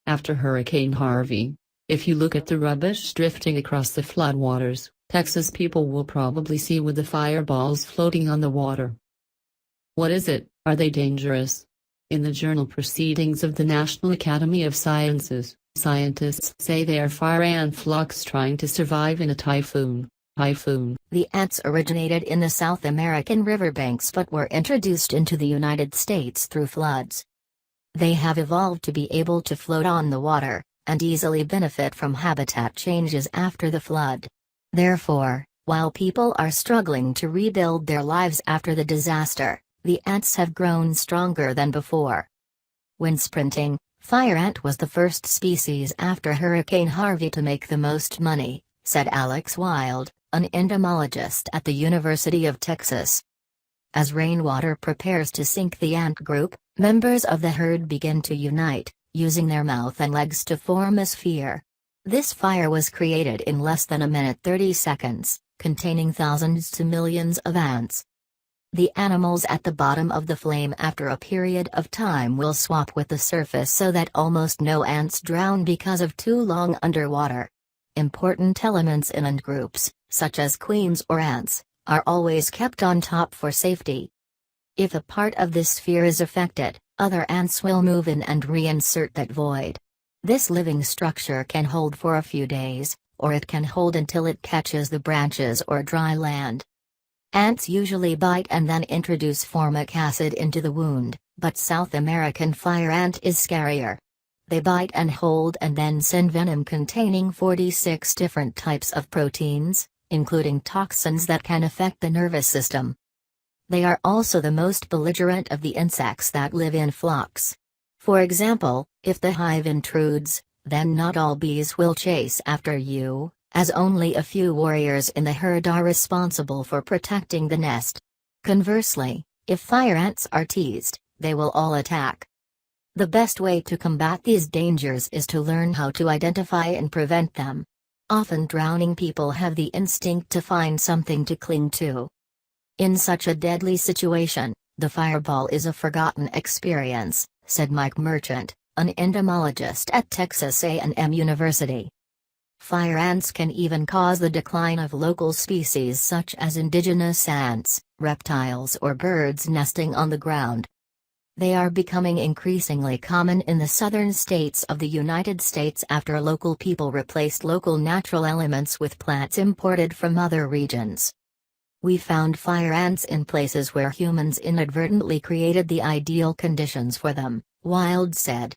After Hurricane Harvey, if you look at the rubbish drifting across the floodwaters, Texas people will probably see with the fireballs floating on the water. What is it? Are they dangerous? In the journal Proceedings of the National Academy of Sciences, scientists say they are fire ant flocks trying to survive in a typhoon. The ants originated in the South American riverbanks but were introduced into the United States through floods. They have evolved to be able to float on the water, and easily benefit from habitat changes after the flood. Therefore, while people are struggling to rebuild their lives after the disaster, the ants have grown stronger than before. When sprinting, fire ant was the first species after Hurricane Harvey to make the most money, said Alex Wild, an entomologist at the University of Texas. As rainwater prepares to sink the ant group, members of the herd begin to unite, using their mouth and legs to form a sphere. This fire was created in less than a minute 30 seconds, containing thousands to millions of ants. The animals at the bottom of the flame after a period of time will swap with the surface so that almost no ants drown because of too long underwater. Important elements in ant groups, such as queens or ants, are always kept on top for safety. If a part of this sphere is affected, other ants will move in and reinsert that void. This living structure can hold for a few days, or it can hold until it catches the branches or dry land. Ants usually bite and then introduce formic acid into the wound, but South American fire ant is scarier. They bite and hold and then send venom containing 46 different types of proteins, including toxins that can affect the nervous system. They are also the most belligerent of the insects that live in flocks. For example, if the hive intrudes, then not all bees will chase after you, as only a few warriors in the herd are responsible for protecting the nest. Conversely, if fire ants are teased, they will all attack. The best way to combat these dangers is to learn how to identify and prevent them. Often drowning people have the instinct to find something to cling to. In such a deadly situation, the fireball is a forgotten experience, said Mike Merchant, an entomologist at Texas A&M University. Fire ants can even cause the decline of local species such as indigenous ants, reptiles or birds nesting on the ground. They are becoming increasingly common in the southern states of the United States after local people replaced local natural elements with plants imported from other regions. We found fire ants in places where humans inadvertently created the ideal conditions for them, Wild said.